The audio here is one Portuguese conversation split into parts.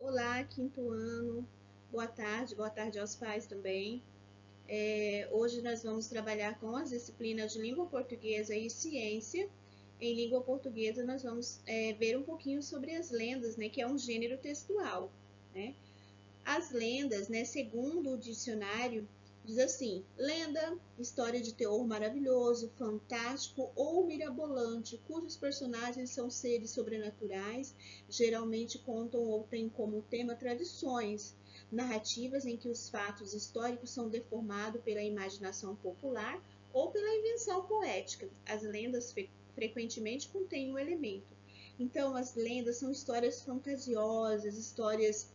Olá, quinto ano. Boa tarde aos pais também. Hoje nós vamos trabalhar com as disciplinas de língua portuguesa e ciência. Em língua portuguesa, nós vamos ver um pouquinho sobre as lendas, né, que é um gênero textual, né? As lendas, né, segundo o dicionário, diz assim: lenda, história de teor maravilhoso, fantástico ou mirabolante, cujos personagens são seres sobrenaturais, geralmente contam ou têm como tema tradições, narrativas em que os fatos históricos são deformados pela imaginação popular ou pela invenção poética. As lendas frequentemente contêm um elemento. Então, as lendas são histórias fantasiosas, histórias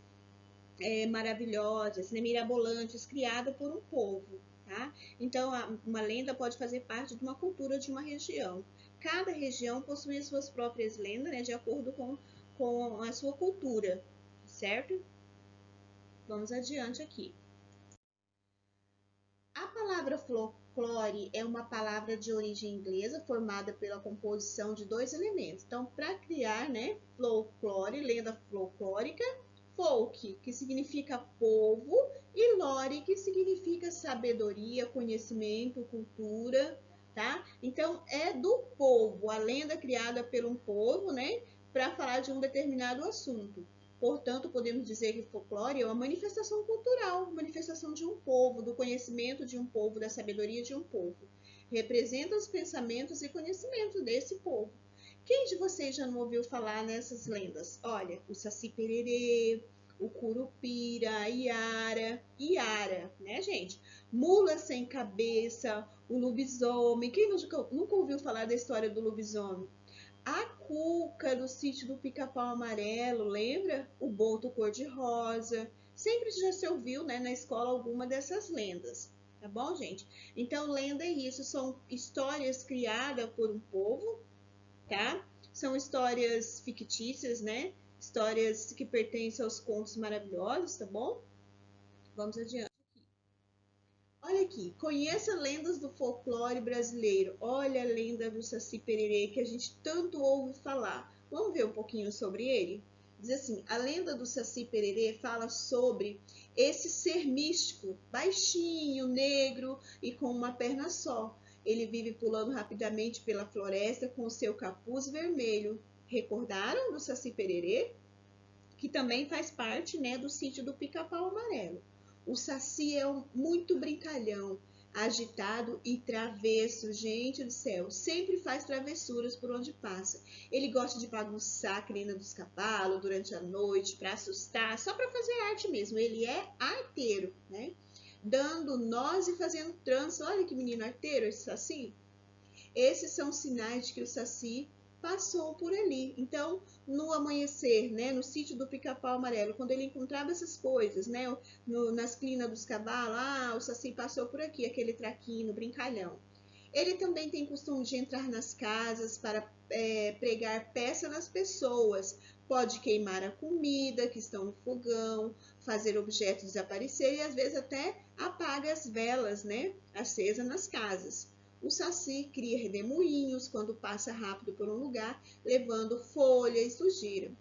maravilhosas, né, mirabolantes, criada por um povo. Tá? Então, uma lenda pode fazer parte de uma cultura de uma região. Cada região possui as suas próprias lendas, né, de acordo com a sua cultura, certo? Vamos adiante aqui. A palavra folclore é uma palavra de origem inglesa formada pela composição de dois elementos. Então, para criar, né, folclore, lenda folclórica, folk, que significa povo, e lore, que significa sabedoria, conhecimento, cultura, tá? Então, é do povo, a lenda criada por um povo, né, para falar de um determinado assunto. Portanto, podemos dizer que o folclore é uma manifestação cultural, manifestação de um povo, do conhecimento de um povo, da sabedoria de um povo. Representa os pensamentos e conhecimentos desse povo. Quem de vocês já não ouviu falar nessas lendas? Olha, o Saci Pererê, o Curupira, a Iara, né, gente? Mula sem cabeça, o lobisomem. Quem nunca ouviu falar da história do lobisomem? A Cuca do sítio do Pica-Pau Amarelo, lembra? O Boto Cor-de-Rosa. Sempre já se ouviu, né, na escola alguma dessas lendas. Tá bom, gente? Então, lenda é isso, são histórias criadas por um povo, tá? São histórias fictícias, né? Histórias que pertencem aos contos maravilhosos, tá bom? Vamos adiante. Olha aqui, conheça lendas do folclore brasileiro. Olha a lenda do Saci Pererê que a gente tanto ouve falar. Vamos ver um pouquinho sobre ele? Diz assim: a lenda do Saci Pererê fala sobre esse ser místico, baixinho, negro e com uma perna só. Ele vive pulando rapidamente pela floresta com o seu capuz vermelho. Recordaram do Saci Pererê? Que também faz parte, né, do sítio do Pica-Pau Amarelo. O Saci é muito brincalhão, agitado e travesso, gente do céu, sempre faz travessuras por onde passa. Ele gosta de bagunçar a crina dos cavalos durante a noite para assustar, só para fazer arte mesmo. Ele é arteiro, né? Dando nós e fazendo trança. Olha que menino arteiro esse Saci. Esses são sinais de que o Saci passou por ali. Então, no amanhecer, né, no sítio do Pica-Pau Amarelo, quando ele encontrava essas coisas, né, nas crinas dos cavalos, o Saci passou por aqui, aquele traquino, brincalhão. Ele também tem costume de entrar nas casas para pregar peça nas pessoas. Pode queimar a comida que estão no fogão, fazer objetos desaparecerem e às vezes até apaga as velas, né, acesas nas casas. O Saci cria redemoinhos quando passa rápido por um lugar, levando folha e sujeira.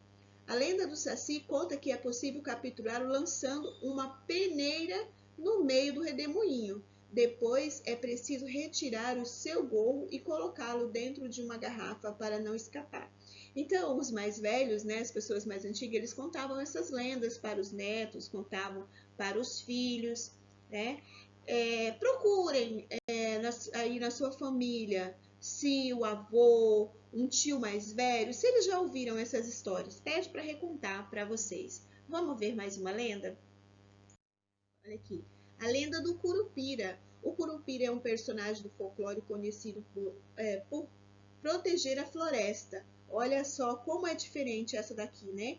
A lenda do Saci conta que é possível capturá-lo lançando uma peneira no meio do redemoinho. Depois é preciso retirar o seu gorro e colocá-lo dentro de uma garrafa para não escapar. Então, os mais velhos, né, as pessoas mais antigas, eles contavam essas lendas para os netos, contavam para os filhos, né? Procurem aí na sua família se o avô, um tio mais velho, se eles já ouviram essas histórias, pede para recontar para vocês. Vamos ver mais uma lenda? Olha aqui. A lenda do Curupira. O Curupira é um personagem do folclore conhecido por proteger a floresta. Olha só como é diferente essa daqui, né?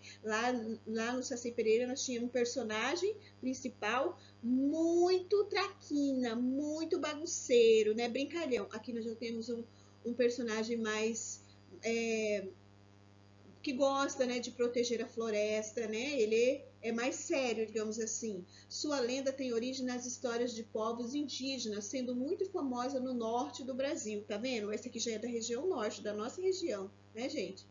Lá no Saci Pereira nós tínhamos um personagem principal muito traquina, muito bagunceiro, né? Brincalhão. Aqui nós já temos um personagem mais que gosta, né, de proteger a floresta, né? Ele é mais sério, digamos assim. Sua lenda tem origem nas histórias de povos indígenas, sendo muito famosa no norte do Brasil. Tá vendo? Essa aqui já é da região norte, da nossa região, né, gente?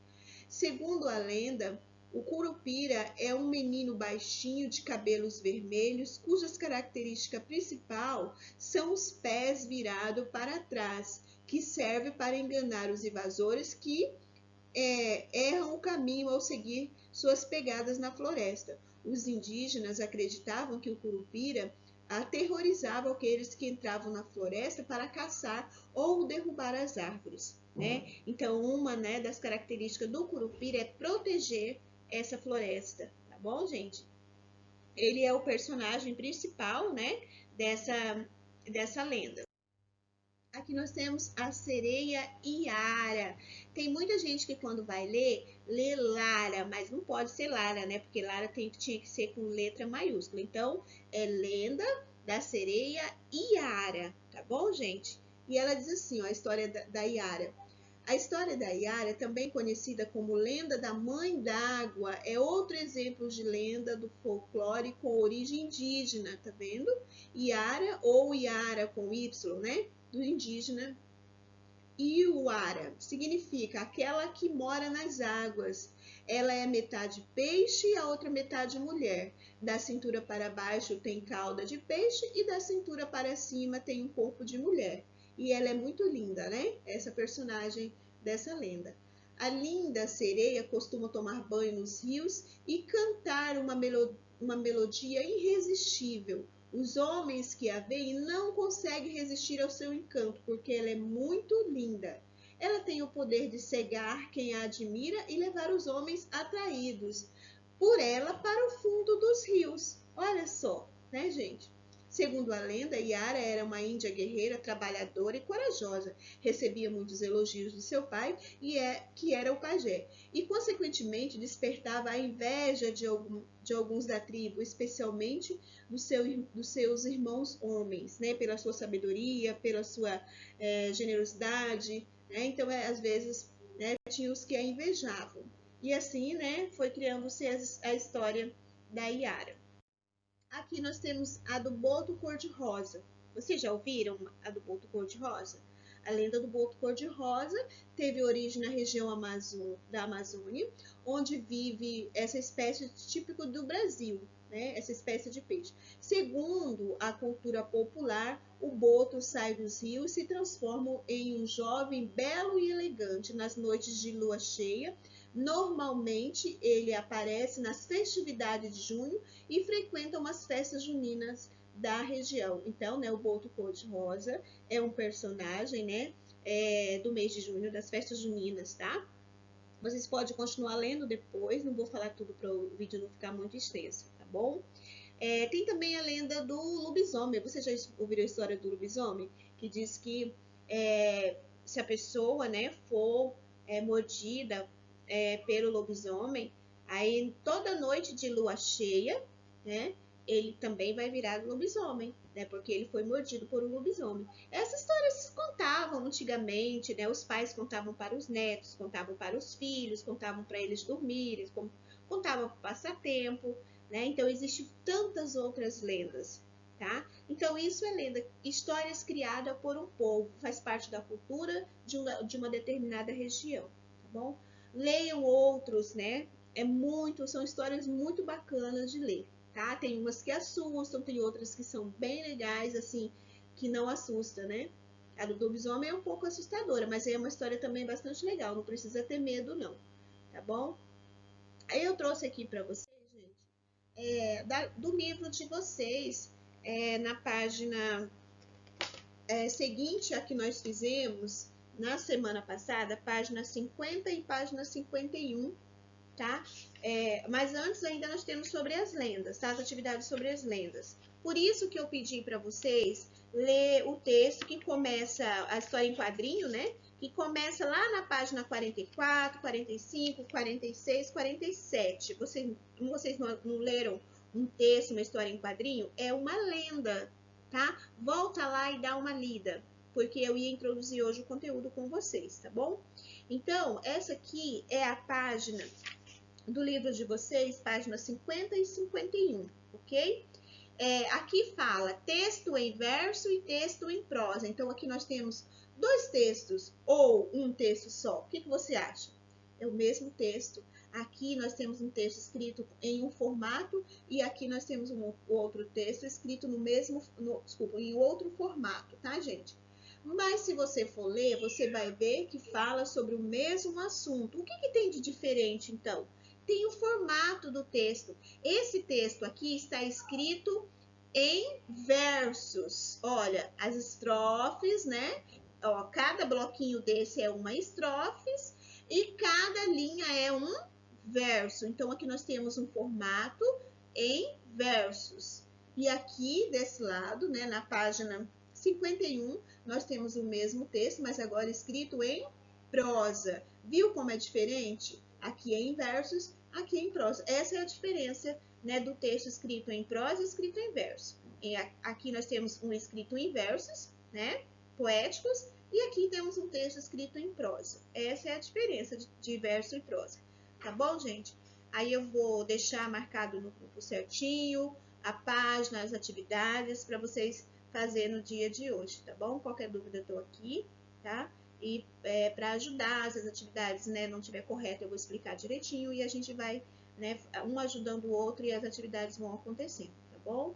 Segundo a lenda, O Curupira é um menino baixinho de cabelos vermelhos, cujas característica principal são os pés virados para trás, que serve para enganar os invasores que erram o caminho ao seguir suas pegadas na floresta. Os indígenas acreditavam que o Curupira aterrorizava aqueles que entravam na floresta para caçar ou derrubar as árvores, né? Então, uma, né, das características do Curupira é proteger essa floresta, tá bom, gente? Ele é o personagem principal, né, dessa lenda. Aqui nós temos a sereia Iara. Tem muita gente que quando vai ler, lê Lara, mas não pode ser Lara, né? Porque Lara tinha que ser com letra maiúscula. Então, é lenda da sereia Iara, tá bom, gente? E ela diz assim, ó, a história da Iara. A história da Iara, também conhecida como lenda da Mãe d'Água, é outro exemplo de lenda do folclore com origem indígena, tá vendo? Iara ou Iara com Y, né? Do indígena. Iuara significa aquela que mora nas águas. Ela é metade peixe e a outra metade mulher. Da cintura para baixo tem cauda de peixe e da cintura para cima tem um corpo de mulher. E ela é muito linda, né? Essa personagem dessa lenda. A linda sereia costuma tomar banho nos rios e cantar uma melodia irresistível. Os homens que a veem não conseguem resistir ao seu encanto, porque ela é muito linda. Ela tem o poder de cegar quem a admira e levar os homens atraídos por ela para o fundo dos rios. Olha só, né, gente? Segundo a lenda, Yara era uma índia guerreira, trabalhadora e corajosa. Recebia muitos elogios do seu pai, que era o pajé, e, consequentemente, despertava a inveja de alguns da tribo, especialmente dos seus irmãos homens, né? Pela sua sabedoria, pela sua generosidade. Né? Então, às vezes, né, tinha os que a invejavam. E assim, né, foi criando-se a história da Yara. Aqui nós temos a do boto cor-de-rosa. Vocês já ouviram a do boto cor-de-rosa? A lenda do boto cor-de-rosa teve origem na região da Amazônia, onde vive essa espécie típica do Brasil, né? Essa espécie de peixe. Segundo a cultura popular, o boto sai dos rios e se transforma em um jovem belo e elegante nas noites de lua cheia. Normalmente, ele aparece nas festividades de junho e frequenta umas festas juninas da região. Então, né, o boto cor-de-rosa é um personagem, né, do mês de junho, das festas juninas, tá? Vocês podem continuar lendo depois, não vou falar tudo para o vídeo não ficar muito extenso, tá bom? Tem também a lenda do lobisomem. Você já ouviu a história do lobisomem? Que diz que se a pessoa, né, for mordida pelo lobisomem, aí toda noite de lua cheia, né, ele também vai virar lobisomem, né, porque ele foi mordido por um lobisomem. Essas histórias se contavam antigamente, né, os pais contavam para os netos, contavam para os filhos, contavam para eles dormirem, contavam para o passatempo, né, então existem tantas outras lendas, tá? Então isso é lenda, histórias criadas por um povo, faz parte da cultura de uma determinada região, tá bom? Leiam outros, né? São histórias muito bacanas de ler, tá? Tem umas que assustam, tem outras que são bem legais, assim, que não assusta, né? A do lobisomem é um pouco assustadora, mas é uma história também bastante legal, não precisa ter medo, não, tá bom? Aí eu trouxe aqui para vocês, gente, do livro de vocês, na página seguinte a que nós fizemos, na semana passada, página 50 e página 51, tá? Mas antes ainda nós temos sobre as lendas, tá? As atividades sobre as lendas. Por isso que eu pedi para vocês ler o texto que começa, a história em quadrinho, né? Que começa lá na página 44, 45, 46, 47. Vocês não leram um texto, uma história em quadrinho? É uma lenda, tá? Volta lá e dá uma lida, porque eu ia introduzir hoje o conteúdo com vocês, tá bom? Então, essa aqui é a página do livro de vocês, páginas 50 e 51, ok? Aqui fala texto em verso e texto em prosa. Então, aqui nós temos dois textos ou um texto só. O que você acha? É o mesmo texto. Aqui nós temos um texto escrito em um formato e aqui nós temos um outro texto escrito em outro formato, tá, gente? Mas se você for ler, você vai ver que fala sobre o mesmo assunto. O que tem de diferente, então? Tem o formato do texto. Esse texto aqui está escrito em versos. Olha, as estrofes, né? Ó, cada bloquinho desse é uma estrofe e cada linha é um verso. Então, aqui nós temos um formato em versos. E aqui, desse lado, né, na página 51, nós temos o mesmo texto, mas agora escrito em prosa. Viu como é diferente? Aqui é em versos, aqui é em prosa. Essa é a diferença, né, do texto escrito em prosa e escrito em verso. Aqui nós temos um escrito em versos, né, poéticos, e aqui temos um texto escrito em prosa. Essa é a diferença de verso e prosa. Tá bom, gente? Aí eu vou deixar marcado no grupo certinho, a página, as atividades, para vocês fazerem no dia de hoje, tá bom? Qualquer dúvida eu tô aqui, tá? E para ajudar, se as atividades, né, não estiver correta, eu vou explicar direitinho e a gente vai, né, um ajudando o outro e as atividades vão acontecendo, tá bom?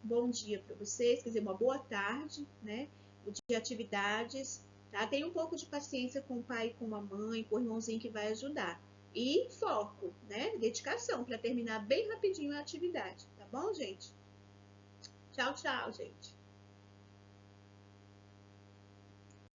Bom dia para vocês, quer dizer, uma boa tarde, né? O dia de atividades, tá? Tenha um pouco de paciência com o pai, com a mãe, com o irmãozinho que vai ajudar. E foco, né? Dedicação para terminar bem rapidinho a atividade, tá bom, gente? Tchau, tchau, gente.